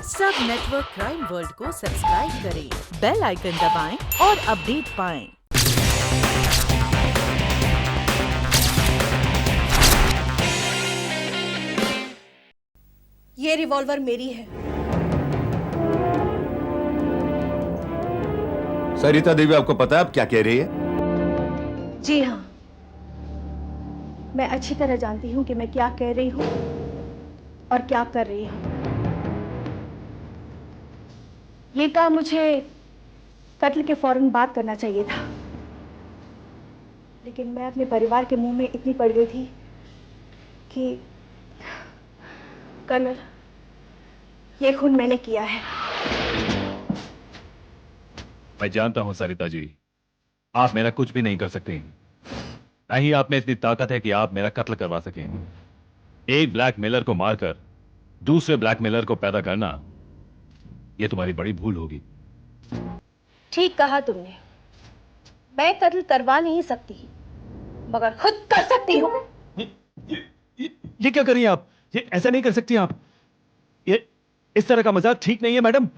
सब network crime world को subscribe करें, बेल आइकन दबाएं और अपडेट पाएं। ये रिवॉल्वर मेरी है। सरिता देवी, आपको पता है आप क्या कह रही है? जी हाँ, मैं अच्छी तरह जानती हूँ कि मैं क्या कह रही हूँ और क्या कर रही हूँ। ये काम मुझे कत्ल के फौरन बाद करना चाहिए था, लेकिन मैं अपने परिवार के मुंह में इतनी पड़ गई थी कि कर्नल, ये खून मैंने किया है। मैं जानता हूं सरिता जी, आप मेरा कुछ भी नहीं कर सकती। नहीं, आप में इतनी ताकत है कि आप मेरा कत्ल करवा सकें। एक ब्लैकमेलर को मारकर दूसरे ब्लैकमेलर को पैदा करना, यह तुम्हारी बड़ी भूल होगी। ठीक कहा तुमने। मैं कत्ल करवा नहीं सकती, मगर खुद कर सकती हूँ। ये क्या कर रही हैं आप? ये ऐसा नहीं कर सकती आप। ये इस तरह का मजाक ठीक नहीं है मैडम।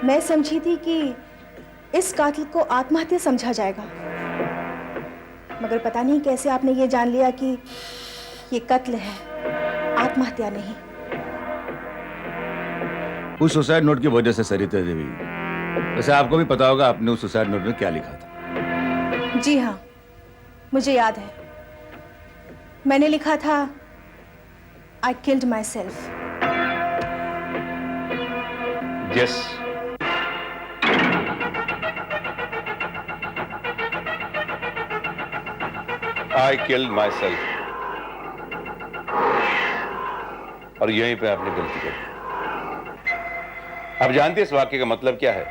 मैं समझी थी कि इस कातिल को आत्महत्या समझा जाएगा, मगर पता नहीं कैसे आपने ये जान लिया कि ये कत्ल है, आत्महत्या नहीं। उस सुसाइड नोट की वजह से सरिता देवी, वैसे आपको भी पता होगा आपने उस सुसाइड नोट में क्या लिखा था। जी हाँ, मुझे याद है। मैंने लिखा था, I killed my self. Yes, I killed my self. और यहीं पे आपने गलती कर दी। आप जानते हैं इस वाक्य का मतलब क्या है?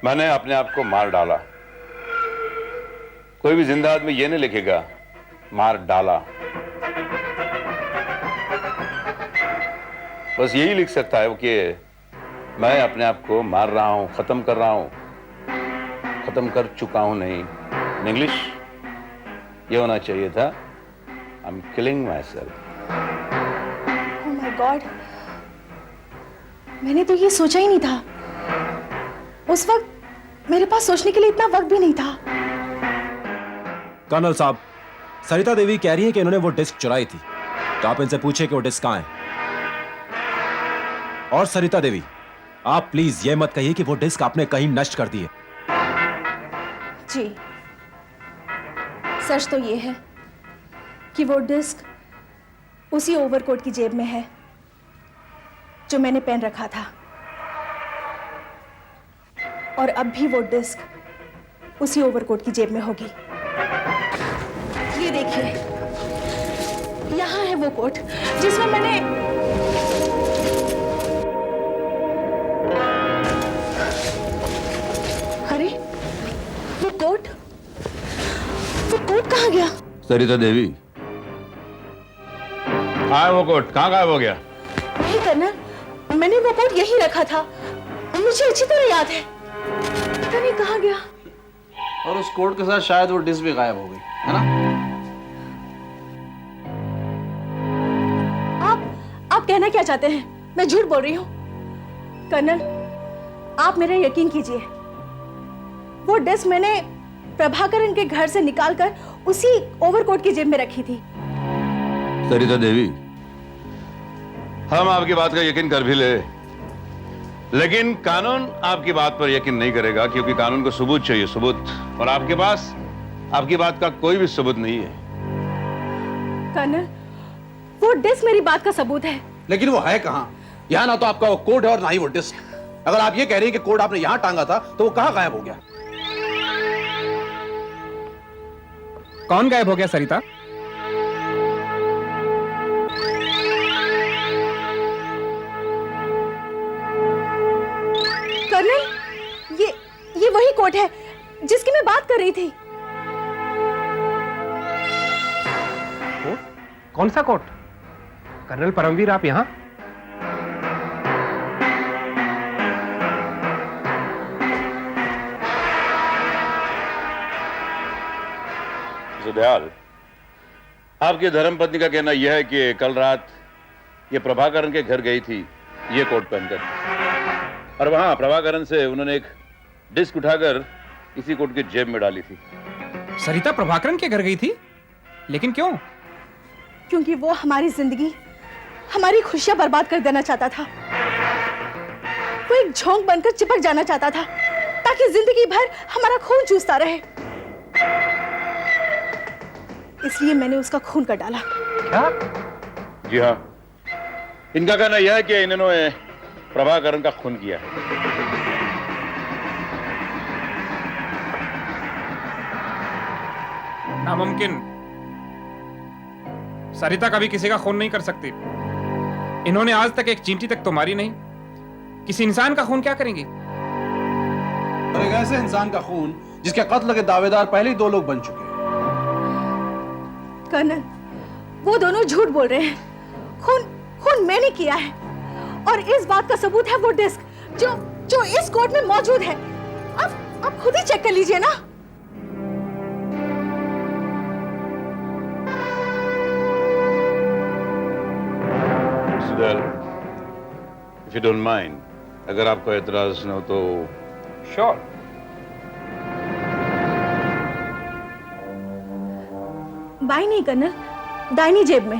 मैंने अपने आप को मार डाला। कोई भी जिंदा आदमी ये नहीं लिखेगा मार डाला, बस यही लिख सकता है कि मैं अपने आप को मार रहा हूं, खत्म कर रहा हूं, खत्म कर चुका हूं। नहीं, इंग्लिश ये होना चाहिए था, I am killing my self. Oh my God, मैंने तो ये सोचा ही नहीं था। उस वक्त मेरे पास सोचने के लिए इतना वक्त भी नहीं था। कर्नल साहब, सरिता देवी कह रही है कि इन्होंने वो डिस्क चुराई थी, तो आप इनसे पूछे कि वो डिस्क कहां है। और सरिता देवी, आप प्लीज ये मत कहिए कि वो डिस्क आपने कहीं नष्ट कर दी है। जी, सच तो ये है कि वो डिस्क उसी ओवरकोट की जेब में है जो मैंने पहन रखा था, और अब भी वो डिस्क उसी ओवरकोट की जेब में होगी। ये देखिए, यहां है वो कोट जिसमें मैंने अरे, वो कोट कहां गया? सरिता देवी, हाँ वो कोट कहाँ गायब हो गया? नहीं कर्नल, मैंने वो कोट यही रखा था, मुझे अच्छी तरह याद है। पता नहीं कहाँ गया। और उस कोट के साथ शायद वो डिस्क भी गायब हो गई, है ना? आप कहना क्या चाहते हैं? मैं झूठ बोल रही हूँ? कर्नल, आप मेरा यकीन कीजिए, वो डिस्क मैंने प्रभाकरन के घर से निकालकर उसी ओवरकोट की जेब में रखी थी। सरिता देवी, हम आपकी बात का यकीन कर भी ले, लेकिन कानून आपकी बात पर यकीन नहीं करेगा, क्योंकि कानून को सबूत चाहिए, सबूत। और आपके पास आपकी बात का कोई भी सबूत नहीं है। कर्नल, वो डिस्क मेरी बात का सबूत है। लेकिन वो है कहां? यहां ना तो आपका वो कोड है और ना ही वो डिस्क। अगर आप ये कह रही हैं कि कोड आपने यहां टांगा था, तो वो कहां गायब हो गया? कौन गायब हो गया सरिता? कोर्ट है जिसकी मैं बात कर रही थी। कोर्ट? कौन सा कोर्ट? कर्नल परमवीर, आप यहाँ? दयाल, आपकी धर्मपत्नी का कहना यह है कि कल रात ये प्रभाकरण के घर गई थी ये कोट पहनकर, और वहां प्रभाकरण से उन्होंने एक डिस्क उठाकर इसी कोट की जेब में डाली थी। सरिता प्रभाकरण के घर गई थी? लेकिन क्यों? क्योंकि वो हमारी जिंदगी, हमारी खुशियां बर्बाद कर देना चाहता था। वो एक झोंक बनकर चिपक जाना चाहता था ताकि जिंदगी भर हमारा खून चूसता रहे। इसलिए मैंने उसका खून कर डाला। क्या? जी हाँ, इनका कहना यह है कि इन्होंने प्रभाकरण का खून किया है। नामुमकिन। सरिता कभी किसी का खून नहीं कर सकती। इन्होंने आज तक एक चींटी तक तो मारी नहीं। किसी इंसान का खून क्या करेंगी? और एक ऐसे इंसान का खून जिसके कत्ल के दावेदार पहले ही 2 लोग बन चुके हैं। कर्नल, वो दोनों झूठ बोल रहे हैं। खून मैंने किया है, और इस बात का सबूत है वो डिस्क जो इस कोर्ट में मौजूद है। आप खुद ही चेक कर लीजिए ना। If you don't mind, अगर आपको एतराज न हो तो श्योर। बाई नहीं कर्नल, दाहिनी जेब में।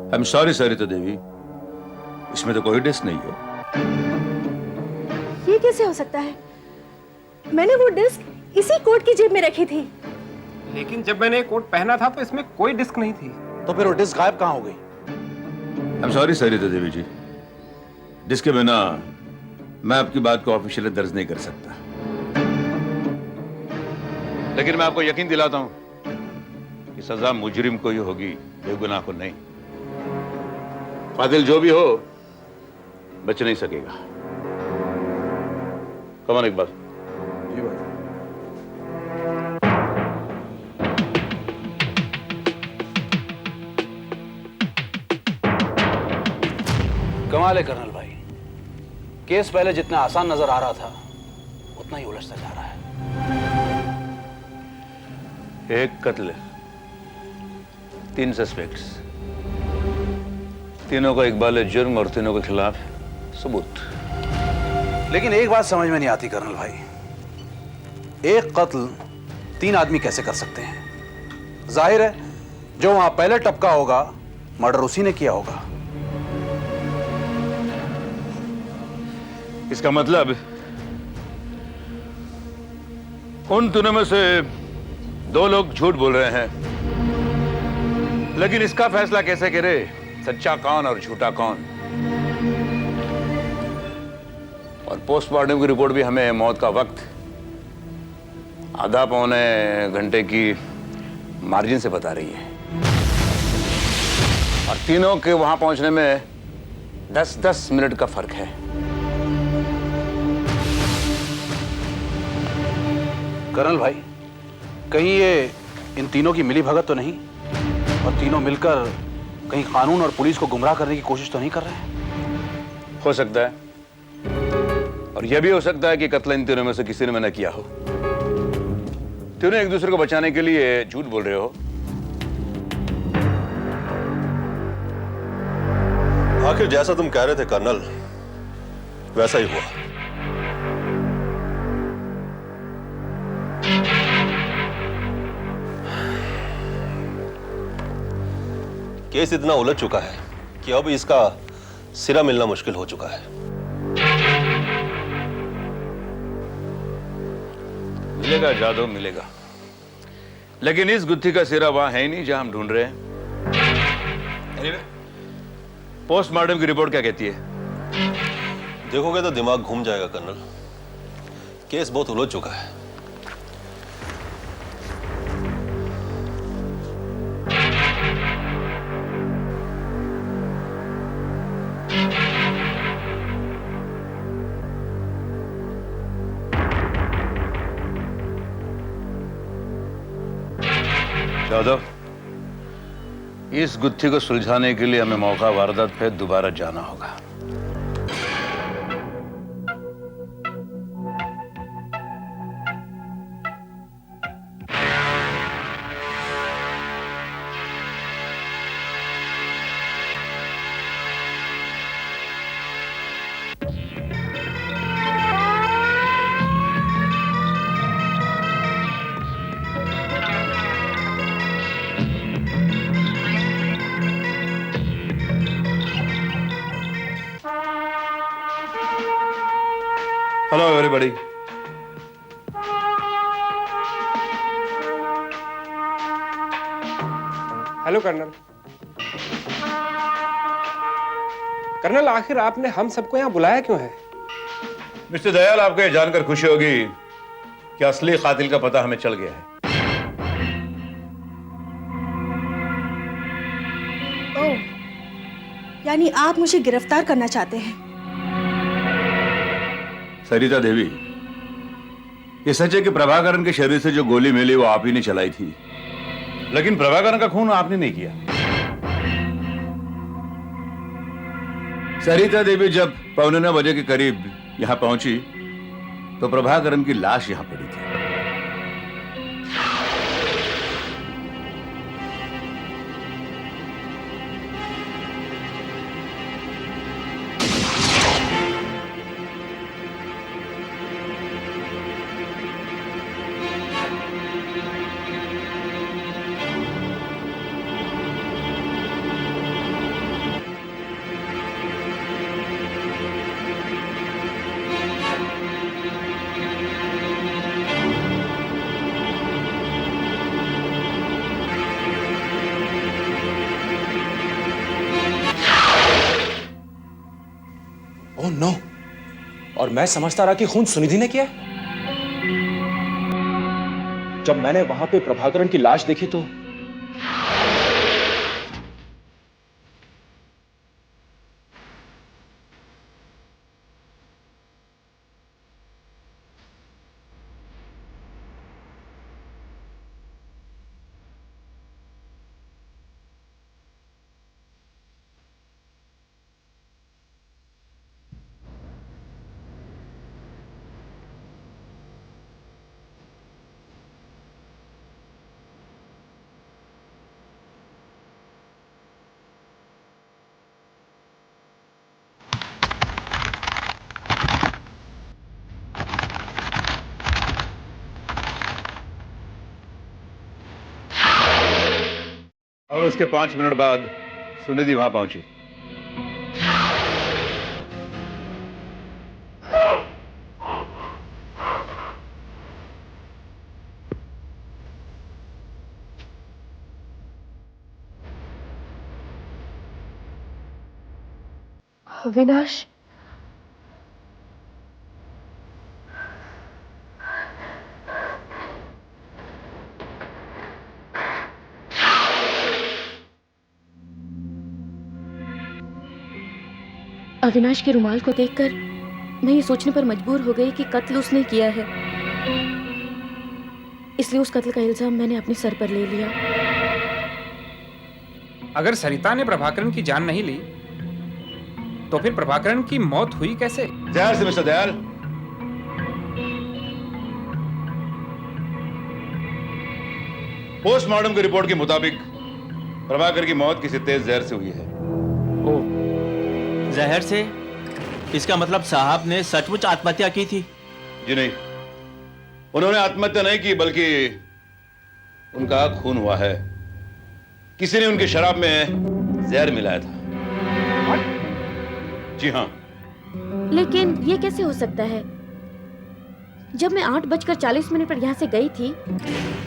आई एम सॉरी सरिता देवी, इसमें तो कोई डिस्क नहीं है। ये कैसे हो सकता है? मैंने वो डिस्क इसी कोट की जेब में रखी थी। लेकिन जब मैंने कोट पहना था तो इसमें कोई डिस्क नहीं थी। तो फिर वो डिस्क गायब कहां हो गई? I am sorry Sarita Devi ji, disc के बिना मैं आपकी बात को ऑफिशियली दर्ज नहीं कर सकता, लेकिन मैं आपको यकीन दिलाता हूं कि सजा मुजरिम को ही होगी, बेगुनाह को नहीं। कातिल जो भी हो बच नहीं सकेगा। कमान इकबाल। जी भाई। कमाल है कर्नल भाई, केस पहले जितना आसान नजर आ रहा था उतना ही उलझता जा रहा है। एक कत्ल, 3 सस्पेक्ट्स, तीनों का इकबाल जुर्म और तीनों के खिलाफ सबूत। लेकिन एक बात समझ में नहीं आती कर्नल भाई, एक कत्ल 3 आदमी कैसे कर सकते हैं? जाहिर है जो वहां पहले टपका होगा मर्डर उसी ने किया होगा। इसका मतलब उन तीनों में से 2 लोग झूठ बोल रहे हैं, लेकिन इसका फैसला कैसे करे सच्चा कौन और झूठा कौन? और पोस्टमार्टम की रिपोर्ट भी हमें मौत का वक्त आधा पौने घंटे की मार्जिन से बता रही है, और तीनों के वहां पहुंचने में 10-10 मिनट का फर्क है। कर्नल भाई, कहीं ये इन तीनों की मिली भगत तो नहीं, और तीनों मिलकर कहीं कानून और पुलिस को गुमराह करने की कोशिश तो नहीं कर रहे हैं? हो सकता है, और यह भी हो सकता है कि कत्ल इन तीनों में से किसी ने मैंने किया हो। तीनों एक दूसरे को बचाने के लिए झूठ बोल रहे हो। आखिर जैसा तुम कह रहे थे कर्नल, वैसा ही हुआ। केस इतना उलझ चुका है कि अब इसका सिरा मिलना मुश्किल हो चुका है। मिलेगा जादू, मिलेगा, लेकिन इस गुत्थी का सिरा वहां है ही नहीं जहां हम ढूंढ रहे हैं। anyway, पोस्टमार्टम की रिपोर्ट क्या कहती है? देखोगे तो दिमाग घूम जाएगा कर्नल, केस बहुत उलझ चुका है। यादव, इस गुत्थी को सुलझाने के लिए हमें मौका वारदात पे दोबारा जाना होगा। Hello everybody. Hello colonel. Colonel, आखिर आपने हम सबको यहाँ बुलाया क्यों है? मिस्टर दयाल, आपको यह जानकर खुशी होगी कि असली कातिल का पता हमें चल गया है। ओह, यानी आप मुझे गिरफ्तार करना चाहते हैं? सरिता देवी, ये सच है कि प्रभाकरण के शरीर से जो गोली मिली वो आप ही ने चलाई थी, लेकिन प्रभाकरण का खून आपने नहीं किया। सरिता देवी जब 9:15 बजे के करीब यहां पहुंची तो प्रभाकरण की लाश यहां पड़ी थी। ओह नो, और मैं समझता रहा कि खून सुनिधि ने किया। जब मैंने वहां पे प्रभाकरण की लाश देखी तो और उसके 5 मिनट बाद सुनिधि वहां पहुंची। अविनाश, अविनाश के रुमाल को देखकर मैं ये सोचने पर मजबूर हो गई कि कत्ल उसने किया है, इसलिए उस कत्ल का इल्जाम मैंने अपने सर पर ले लिया। अगर सरिता ने प्रभाकरण की जान नहीं ली तो फिर प्रभाकरण की मौत हुई कैसे? जहर से मिस्टर दयाल। पोस्टमार्टम की रिपोर्ट के मुताबिक प्रभाकर की मौत किसी तेज जहर से हुई है। जहर से? इसका मतलब साहब ने सचमुच आत्महत्या की थी? जी नहीं, उन्होंने आत्महत्या नहीं की, बल्कि उनका खून हुआ है। किसी ने उनकी शराब में जहर मिलाया था। जी हाँ। लेकिन ये कैसे हो सकता है? जब मैं 8:40 पर यहाँ से गई थी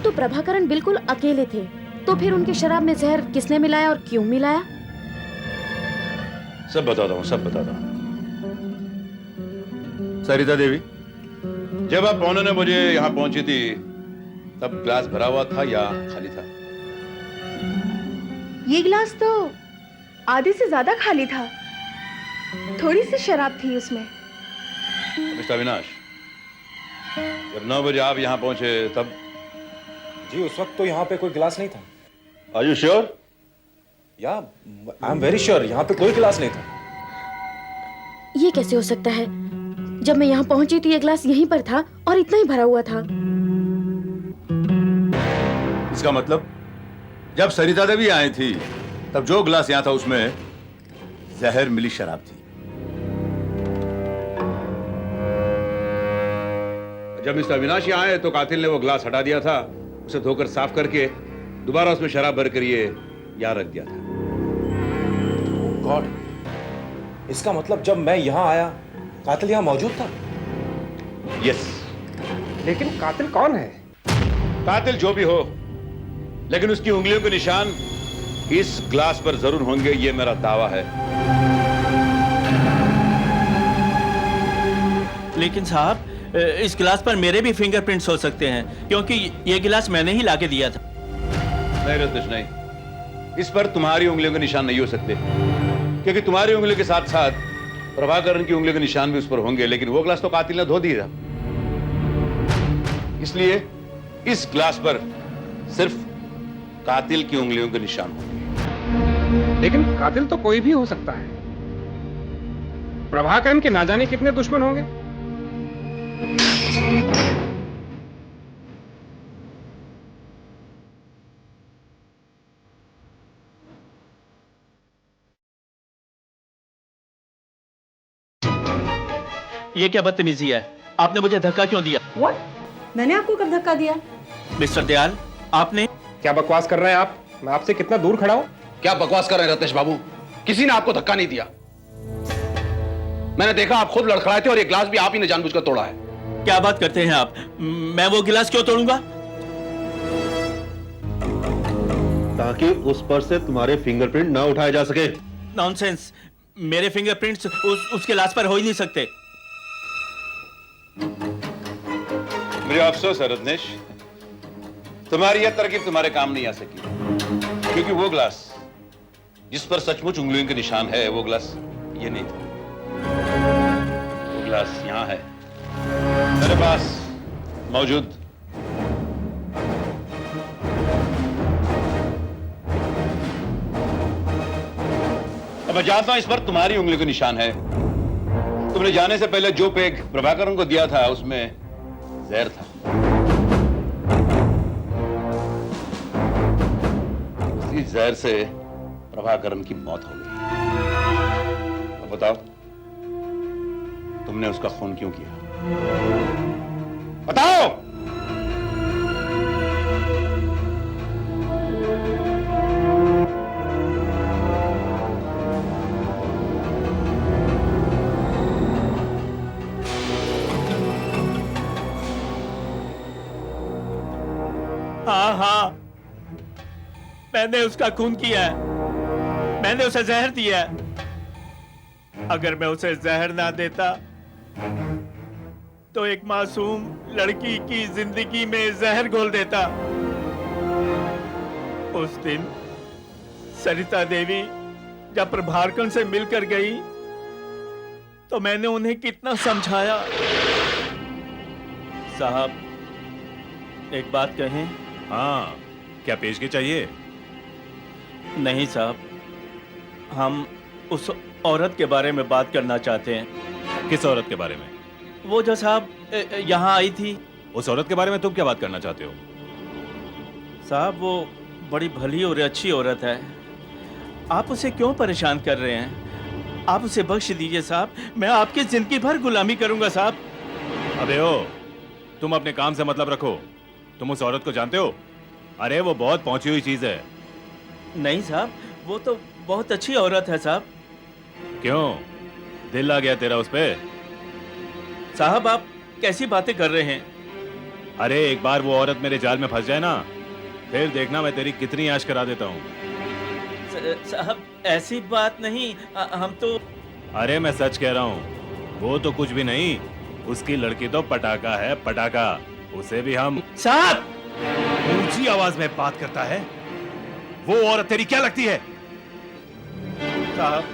तो प्रभाकरण बिल्कुल अकेले थे, तो फिर उनकी शराब में जहर किसने मिलाया और क्यों मिलाया? सब बताता हूँ, सब बताता हूँ। सरिता देवी, जब आप 9:15 बजे यहाँ पहुंची थी तब ग्लास भरा हुआ था या खाली था? ये गिलास तो आधे से ज्यादा खाली था, थोड़ी सी शराब थी उसमें। मिस्टर अविनाश, जब 9 बजे आप यहाँ पहुंचे तब? जी, उस वक्त तो यहाँ पे कोई गिलास नहीं था। Are you sure? या आई एम वेरी श्योर, यहाँ पे कोई गिलास नहीं था। ये कैसे हो सकता है? जब मैं यहाँ पहुंची तो ये गिलास यहीं पर था और इतना ही भरा हुआ था। इसका मतलब जब सरिता देवी आई थी तब जो गिलास यहां था उसमें जहर मिली शराब थी। जब मिस्टर अविनाश यहाँ आए तो कातिल ने वो गिलास हटा दिया था, उसे धोकर साफ करके दोबारा उसमें शराब भर कर ये यहाँ रख दिया था। गॉड, इसका मतलब जब मैं यहाँ आया कातिल यहाँ मौजूद था। यस, लेकिन कातिल कौन है? कातिल जो भी हो, लेकिन उसकी उंगलियों के निशान इस ग्लास पर जरूर होंगे, ये मेरा दावा है। लेकिन साहब, इस गिलास पर मेरे भी फिंगरप्रिंट्स हो सकते हैं, क्योंकि ये गिलास मैंने ही लाके दिया था। नहीं रत्नेश, नहीं, इस पर तुम्हारी उंगलियों के निशान नहीं हो सकते, क्योंकि तुम्हारी उंगलियों के साथ साथ प्रभाकरण की उंगलियों के निशान भी उस पर होंगे, लेकिन वो ग्लास तो कातिल ने धो दिया था। इसलिए इस ग्लास पर सिर्फ कातिल की उंगलियों के निशान होंगे। लेकिन कातिल तो कोई भी हो सकता है। प्रभाकरण के ना जाने कितने दुश्मन होंगे। ये क्या बदतमीजी है? आपने मुझे धक्का क्यों दिया? What? मैंने आपको कब धक्का दिया? मिस्टर दयाल, आपने क्या बकवास कर रहे हैं आप? मैं आपसे कितना दूर खड़ा हूं। क्या बकवास कर रहे हैं रत्नेश बाबू? किसी ने आपको धक्का नहीं दिया। मैंने देखा आप खुद लड़खड़ाए थे और ये ग्लास भी आप ही ने जानबूझकर तोड़ा है। क्या बात करते हैं आप? मैं वो गिलास क्यों तोड़ूंगा? ताकि उस पर से तुम्हारे फिंगरप्रिंट ना उठाए जा सके। नॉनसेंस, मेरे फिंगरप्रिंट्स उस गिलास पर हो ही नहीं सकते। मुझे अफसोस है रत्नेश, तुम्हारी यह तरकीब तुम्हारे काम नहीं आ सकी, क्योंकि वो ग्लास जिस पर सचमुच उंगलियों के निशान है, वो ग्लास ये नहीं था। वो ग्लास यहां है, मेरे पास मौजूद। अब मैं जानता हूं इस पर तुम्हारी उंगलियों के निशान है। तुमने जाने से पहले जो पेग प्रभाकरण को दिया था उसमें जहर था। उसी जहर से प्रभाकरण की मौत हो गई। तो बताओ, तुमने उसका खून क्यों किया? बताओ। हाँ, मैंने उसका खून किया है। मैंने उसे जहर दिया है। अगर मैं उसे जहर ना देता तो एक मासूम लड़की की जिंदगी में जहर घोल देता। उस दिन सरिता देवी जब प्रभाकरण से मिलकर गई तो मैंने उन्हें कितना समझाया। साहब, एक बात कहें? हाँ, क्या पेशगी चाहिए? नहीं साहब, हम उस औरत के बारे में बात करना चाहते हैं। किस औरत के बारे में? वो जो साहब यहाँ आई थी। उस औरत के बारे में तुम क्या बात करना चाहते हो? साहब, वो बड़ी भली और अच्छी औरत है। आप उसे क्यों परेशान कर रहे हैं? आप उसे बख्श दीजिए साहब। मैं आपकी जिंदगी भर गुलामी करूंगा साहब। अबे ओ, तुम अपने काम से मतलब रखो। तुम उस औरत को जानते हो? अरे वो बहुत पहुंची हुई चीज है। नहीं साहब, वो तो बहुत अच्छी औरत है साहब। क्यों, दिल आ गया तेरा उस पे? साहब, आप कैसी बातें कर रहे हैं? अरे एक बार वो औरत मेरे जाल में फंस जाए ना, फिर देखना मैं तेरी कितनी आश करा देता हूँ। साहब, ऐसी बात नहीं, हम तो। अरे मैं सच कह रहा हूँ, वो तो कुछ भी नहीं, उसकी लड़की तो पटाखा है, पटाखा। उसे भी हम। साहब, ऊंची आवाज में बात करता है। वो औरत तेरी क्या लगती है? साहब,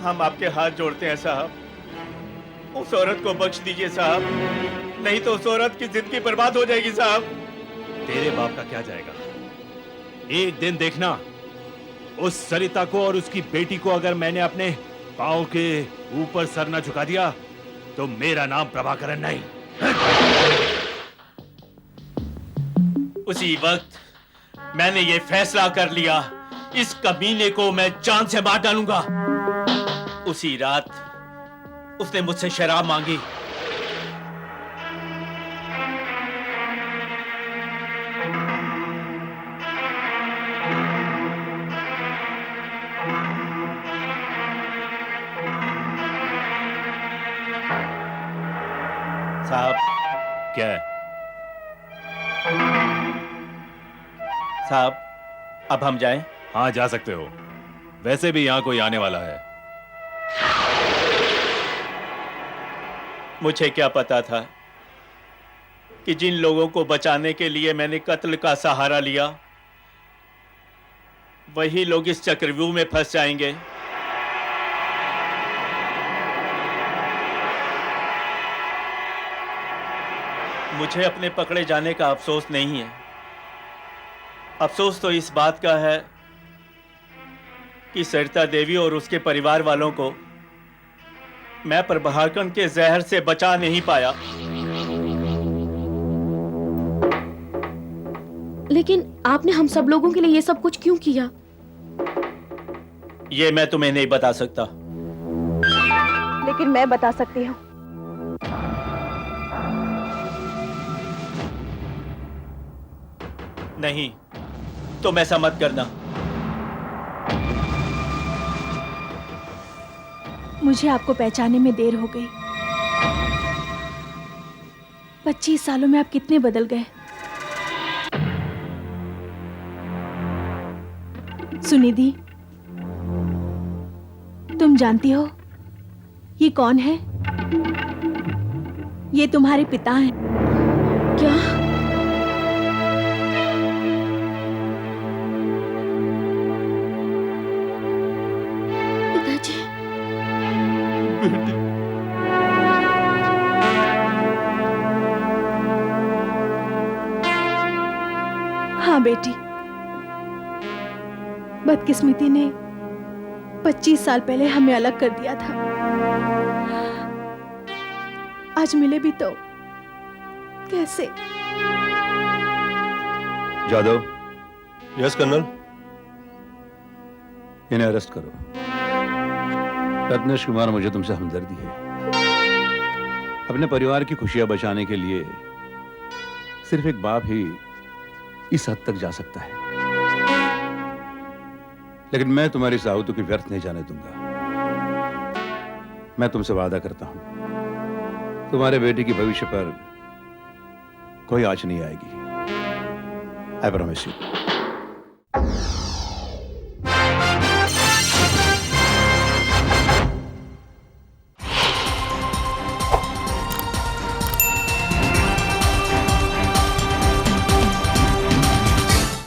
हम आपके हाथ जोड़ते हैं साहब। उस औरत को बख्श दीजिए साहब, नहीं तो उस औरत की जिंदगी बर्बाद हो जाएगी साहब। तेरे बाप का क्या जाएगा? एक दिन देखना, उस सरिता को और उसकी बेटी को अगर मैंने अपने पांव के ऊपर सर न झुका दिया तो मेरा नाम प्रभाकरन नहीं। उसी वक्त मैंने ये फैसला कर लिया, इस कमीने को मैं जान से मार डालूंगा। उसी रात उसने मुझसे शराब मांगी। साहब, क्या है? साहब, अब हम जाएं? हाँ, जा सकते हो। वैसे भी यहां कोई आने वाला है। मुझे क्या पता था कि जिन लोगों को बचाने के लिए मैंने कत्ल का सहारा लिया, वही लोग इस चक्रव्यूह में फंस जाएंगे। मुझे अपने पकड़े जाने का अफसोस नहीं है। अफसोस तो इस बात का है कि सरिता देवी और उसके परिवार वालों को मैं प्रभाकरन के जहर से बचा नहीं पाया। लेकिन आपने हम सब लोगों के लिए ये सब कुछ क्यों किया? ये मैं तुम्हें नहीं बता सकता। लेकिन मैं बता सकती हूँ। नहीं, तुम ऐसा मत करना। मुझे आपको पहचानने में देर हो गई। 25 सालों में आप कितने बदल गए। सुनिधि, तुम जानती हो ये कौन है? ये तुम्हारे पिता हैं। क्या? पिताजी? हाँ बेटी, बदकिस्मती ने 25 साल पहले हमें अलग कर दिया था। आज मिले भी तो कैसे? Jadhav, yes colonel. इन्हें अरेस्ट करो। रत्नेश कुमार, मुझे तुमसे हमदर्दी है। अपने परिवार की खुशियां बचाने के लिए सिर्फ एक बाप ही इस हद तक जा सकता है, लेकिन मैं तुम्हारी इस आहुति की व्यर्थ नहीं जाने दूंगा। मैं तुमसे वादा करता हूं, तुम्हारे बेटे की भविष्य पर कोई आंच नहीं आएगी। I promise you.